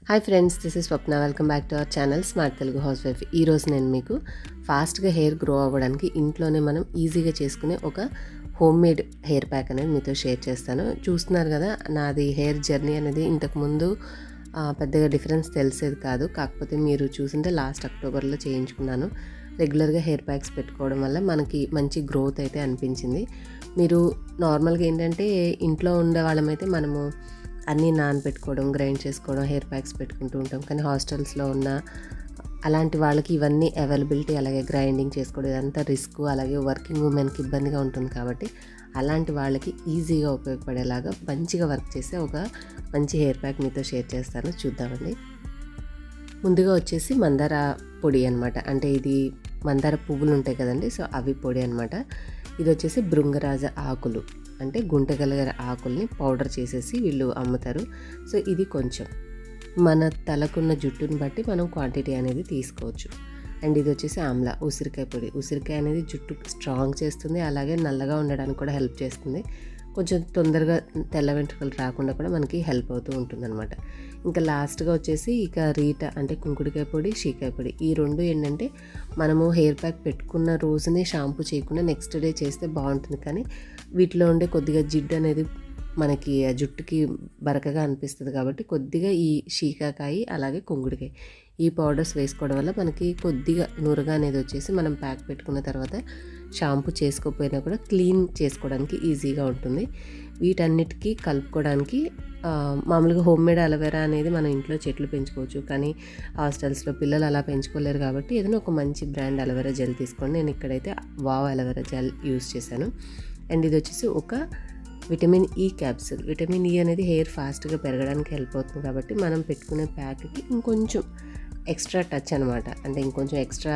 Hi friends, this is Swapna. Welcome back to our channel smart Telugu house wife. ఈరోజు నేను మీకు ఫాస్ట్గా hair grow అవ్వడానికి ఇంట్లోనే మనం ఈజీగా చేసుకునే ఒక హోమ్ మేడ్ హెయిర్ ప్యాక్ అనేది మీతో షేర్ చేస్తాను. చూస్తున్నారు కదా, నాది హెయిర్ జర్నీ అనేది ఇంతకుముందు పెద్దగా డిఫరెన్స్ తెలిసేది కాదు. కాకపోతే మీరు చూసింటే లాస్ట్ అక్టోబర్లో చేయించుకున్నాను. రెగ్యులర్గా హెయిర్ ప్యాక్స్ పెట్టుకోవడం వల్ల మనకి మంచి గ్రోత్ అయితే అనిపించింది. మీరు నార్మల్గా ఏంటంటే ఇంట్లో ఉండే వాళ్ళమైతే మనము అన్నీ నానబెట్టుకోవడం, గ్రైండ్ చేసుకోవడం, హెయిర్ ప్యాక్స్ పెట్టుకుంటూ ఉంటాం. కానీ హాస్టల్స్లో ఉన్న అలాంటి వాళ్ళకి ఇవన్నీ అవైలబిలిటీ, అలాగే గ్రైండింగ్ చేసుకోవడం ఇదంతా రిస్క్, అలాగే వర్కింగ్ ఉమెన్కి ఇబ్బందిగా ఉంటుంది. కాబట్టి అలాంటి వాళ్ళకి ఈజీగా ఉపయోగపడేలాగా మంచిగా వర్క్ చేసే ఒక మంచి హెయిర్ ప్యాక్ మీతో షేర్ చేస్తాను. చూద్దామండి. ముందుగా వచ్చేసి మందార పొడి అనమాట. అంటే ఇది మందార పువ్వులు ఉంటాయి కదండి, సో అవి పొడి అనమాట. ఇది వచ్చేసి భృంగరాజ ఆకులు, అంటే గుంటగలగర ఆకుల్ని పౌడర్ చేసేసి వీళ్ళు అమ్ముతారు. సో ఇది కొంచెం మన తలకున్న జుట్టుని బట్టి మనం క్వాంటిటీ అనేది తీసుకోవచ్చు. అండ్ ఇది వచ్చేసి ఆమ్లా, ఉసిరికాయ పొడి. ఉసిరికాయ అనేది జుట్టు స్ట్రాంగ్ చేస్తుంది, అలాగే నల్లగా ఉండడానికి కూడా హెల్ప్ చేస్తుంది. కొంచెం తొందరగా తెల్ల వెంట్రుకలు రాకుండా కూడా మనకి హెల్ప్ అవుతూ ఉంటుందన్నమాట. ఇంకా లాస్ట్గా వచ్చేసి ఇక రీట, అంటే కుంకుడికాయ పొడి, షీకాయ పొడి. ఈ రెండు ఏంటంటే మనము హెయిర్ ప్యాక్ పెట్టుకున్న రోజునే షాంపూ చేయకుండా నెక్స్ట్ డే చేస్తే బాగుంటుంది. కానీ వీటిలో ఉండే కొద్దిగా జిడ్డు అనేది మనకి ఆ జుట్టుకి బరకగా అనిపిస్తుంది. కాబట్టి కొద్దిగా ఈ షీకాకాయ అలాగే కుంకుడికాయ ఈ పౌడర్స్ వేసుకోవడం వల్ల మనకి కొద్దిగా నురగా అనేది వచ్చేసి మనం ప్యాక్ పెట్టుకున్న తర్వాత షాంపూ చేసుకోకపోయినా కూడా క్లీన్ చేసుకోవడానికి ఈజీగా ఉంటుంది. వీటన్నిటికీ కలుపుకోవడానికి మామూలుగా హోమ్ మేడ్ అలోవెరా అనేది మనం ఇంట్లో చెట్లు పెంచుకోవచ్చు. కానీ హాస్టల్స్లో పిల్లలు అలా పెంచుకోలేరు కాబట్టి ఏదైనా ఒక మంచి బ్రాండ్ అలోవెరా జెల్ తీసుకోండి. నేను ఇక్కడైతే వావ్ అలోవెరా జెల్ యూస్ చేశాను. అండ్ ఇది వచ్చేసి ఒక vitamin E capsule. Vitamin E అనేది హెయిర్ ఫాస్ట్గా పెరగడానికి హెల్ప్ అవుతుంది. కాబట్టి మనం పెట్టుకునే ప్యాక్కి ఇంకొంచెం ఎక్స్ట్రా టచ్ అనమాట, అంటే ఇంకొంచెం ఎక్స్ట్రా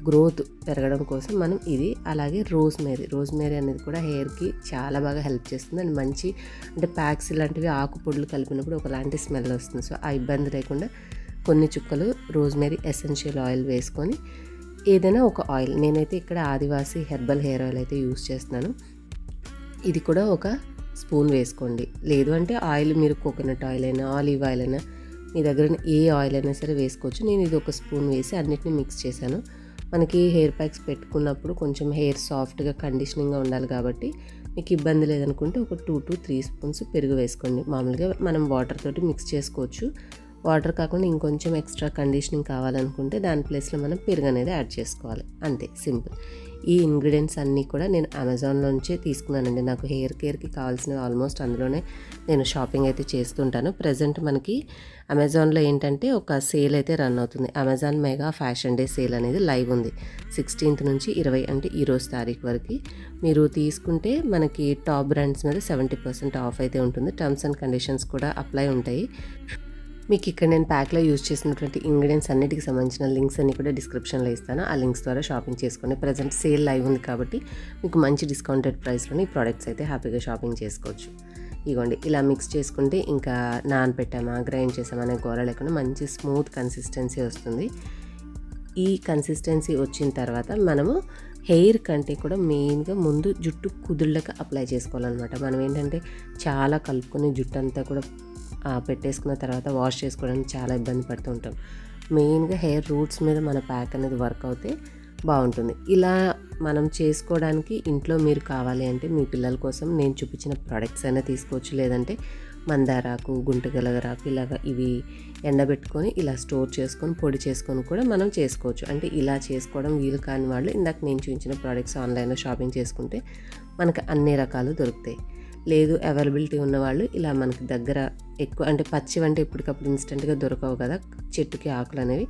గ్రోత్ పెరగడం కోసం మనం ఇది. అలాగే రోజ్మేరీ అనేది కూడా హెయిర్కి చాలా బాగా హెల్ప్ చేస్తుంది. అండ్ మంచి, అంటే ప్యాక్స్ ఇలాంటివి ఆకు పొడులు కలిపినప్పుడు ఒకలాంటి స్మెల్ వస్తుంది. సో ఆ ఇబ్బంది లేకుండా కొన్ని చుక్కలు రోజ్మేరీ ఎసెన్షియల్ ఆయిల్ వేసుకొని, ఏదైనా ఒక ఆయిల్, నేనైతే ఇక్కడ ఆదివాసి హెర్బల్ హెయిర్ ఆయిల్ అయితే యూస్ చేస్తున్నాను. ఇది కూడా ఒక స్పూన్ వేసుకోండి. లేదు అంటే ఆయిల్ మీరు కోకోనట్ ఆయిల్ అయినా, ఆలివ్ ఆయిల్ అయినా, మీ దగ్గర ఏ ఆయిల్ అయినా సరే వేసుకోవచ్చు. నేను ఇది ఒక స్పూన్ వేసి అన్నిటిని మిక్స్ చేశాను. మనకి హెయిర్ ప్యాక్స్ పెట్టుకున్నప్పుడు కొంచెం హెయిర్ సాఫ్ట్గా కండిషనింగ్గా ఉండాలి కాబట్టి మీకు ఇబ్బంది లేదనుకుంటే ఒక 2 to 3 స్పూన్స్ పెరుగు వేసుకోండి. మామూలుగా మనం వాటర్ తోటి మిక్స్ చేసుకోవచ్చు. వాటర్ కాకుండా ఇంకొంచెం ఎక్స్ట్రా కండిషనింగ్ కావాలనుకుంటే దాని ప్లేస్లో మనం పెరుగు అనేది యాడ్ చేసుకోవాలి. అంతే, సింపుల్. ఈ ఇంగ్రీడియంట్స్ అన్నీ కూడా నేను అమెజాన్లోంచే తీసుకున్నానండి. నాకు హెయిర్ కేర్కి కావాల్సినవి ఆల్మోస్ట్ అందులోనే నేను షాపింగ్ అయితే చేస్తుంటాను. ప్రజెంట్ మనకి అమెజాన్లో ఏంటంటే ఒక సేల్ అయితే రన్ అవుతుంది. Amazon mega fashion day sale అనేది లైవ్ ఉంది. 16th నుంచి 20, అంటే ఈరోజు తారీఖు వరకు మీరు తీసుకుంటే మనకి టాప్ బ్రాండ్స్ మీద 70% ఆఫ్ అయితే ఉంటుంది. టర్మ్స్ అండ్ కండిషన్స్ కూడా అప్లై ఉంటాయి. మీకు ఇక్కడ నేను ప్యాక్లో యూజ్ చేసినటువంటి ఇంగ్రీడియంట్స్ అన్నిటికి సంబంధించిన లింక్స్ అన్ని కూడా డిస్క్రిప్షన్లో ఇస్తాను. ఆ లింక్స్ ద్వారా షాపింగ్ చేసుకోండి. ప్రజెంట్ సేల్ లైవ్ ఉంది కాబట్టి మీకు మంచి డిస్కౌంటెడ్ ప్రైస్లోని ఈ ప్రోడక్ట్స్ అయితే హ్యాపీగా షాపింగ్ చేసుకోవచ్చు. ఇగోండి, ఇలా మిక్స్ చేసుకుంటే ఇంకా నానబెట్టామా, గ్రైండ్ చేసామా అనే గోర లేకుండా మంచి స్మూత్ కన్సిస్టెన్సీ వస్తుంది. ఈ కన్సిస్టెన్సీ వచ్చిన తర్వాత మనము హెయిర్ కంటే కూడా మెయిన్గా ముందు జుట్టు కుదుళ్ళకి అప్లై చేసుకోవాలన్నమాట. మనం ఏంటంటే చాలా కలుపుకొని జుట్టు అంతా కూడా పెట్టేసుకున్న తర్వాత వాష్ చేసుకోవడానికి చాలా ఇబ్బంది పడుతూ ఉంటాం. మెయిన్గా హెయిర్ రూట్స్ మీద మన ప్యాక్ అనేది వర్క్ అవుతే బాగుంటుంది. ఇలా మనం చేసుకోవడానికి ఇంట్లో మీరు కావాలి అంటే మీ పిల్లల కోసం నేను చూపించిన ప్రోడక్ట్స్ అయినా తీసుకోవచ్చు. లేదంటే మందారాకు, గుంటగలగరాకు ఇలాగ ఇవి ఎండబెట్టుకొని ఇలా స్టోర్ చేసుకొని పొడి చేసుకొని కూడా మనం చేసుకోవచ్చు. అంటే ఇలా చేసుకోవడం వీలు కాని వాళ్ళు ఇందాక నేను చూపించిన ప్రోడక్ట్స్ ఆన్లైన్లో షాపింగ్ చేసుకుంటే మనకు అన్ని రకాలు దొరుకుతాయి. లేదు అవైలబిలిటీ ఉన్నవాళ్ళు ఇలా మనకి దగ్గర ఎక్కువ, అంటే పచ్చివి అంటే ఇప్పటికప్పుడు ఇన్స్టెంట్గా దొరకవు కదా చెట్టుకి ఆకులు అనేవి,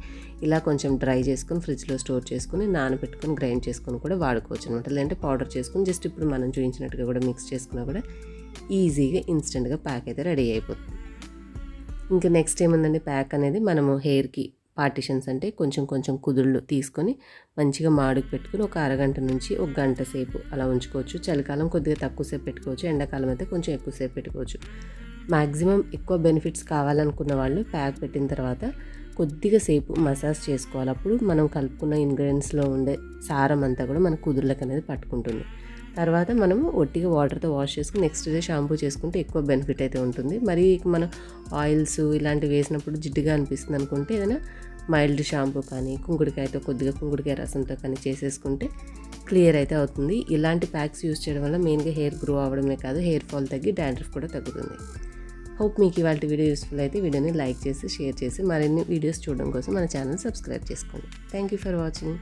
ఇలా కొంచెం డ్రై చేసుకొని ఫ్రిడ్జ్లో స్టోర్ చేసుకుని నానబెట్టుకొని గ్రైండ్ చేసుకొని కూడా వాడుకోవచ్చు అనమాట. లేదంటే పౌడర్ చేసుకుని జస్ట్ ఇప్పుడు మనం చూపించినట్టుగా కూడా మిక్స్ చేసుకున్నా కూడా ఈజీగా ఇన్స్టెంట్గా ప్యాక్ అయితే రెడీ అయిపోతుంది. ఇంకా నెక్స్ట్ ఏముందండి, ప్యాక్ అనేది మనము హెయిర్కి పార్టిషన్స్, అంటే కొంచెం కొంచెం కుదుళ్ళు తీసుకొని మంచిగా మాడుకు పెట్టుకుని ఒక అరగంట నుంచి ఒక గంట సేపు అలా ఉంచుకోవచ్చు. చలికాలం కొద్దిగా తక్కువసేపు పెట్టుకోవచ్చు, ఎండాకాలం అయితే కొంచెం ఎక్కువసేపు పెట్టుకోవచ్చు. మ్యాక్సిమం ఎక్కువ బెనిఫిట్స్ కావాలనుకున్న వాళ్ళు ప్యాక్ పెట్టిన తర్వాత కొద్దిగా సేపు మసాజ్ చేసుకోవాలి. అప్పుడు మనం కలుపుకున్న ఇంగ్రీడియంట్స్లో ఉండే సారం అంతా కూడా మన కుదుళ్ళకి అనేది పట్టుకుంటుంది. తర్వాత మనము ఒట్టిగా వాటర్తో వాష్ చేసుకుని నెక్స్ట్ డే షాంపూ చేసుకుంటే ఎక్కువ బెనిఫిట్ అయితే ఉంటుంది. మరి మనం ఆయిల్స్ ఇలాంటివి వేసినప్పుడు జిడ్డుగా అనిపిస్తుంది అనుకుంటే ఏదైనా మైల్డ్ షాంపూ కానీ కుంకుడికాయతో కొద్దిగా కుంకుడికాయ రసంతో కానీ చేసేసుకుంటే క్లియర్ అయితే అవుతుంది. ఇలాంటి ప్యాక్స్ యూస్ చేయడం వల్ల మెయిన్గా హెయిర్ గ్రో అవ్వడమే కాదు, హెయిర్ ఫాల్ తగ్గి డాండ్రఫ్ కూడా తగ్గుతుంది. హోప్ మీకు ఇవాళ వీడియో యూస్ఫుల్ అయితే వీడియోని లైక్ చేసి షేర్ చేసి మరిన్ని వీడియోస్ చూడడం కోసం మన ఛానల్ సబ్స్క్రైబ్ చేసుకోండి. Thank you for watching.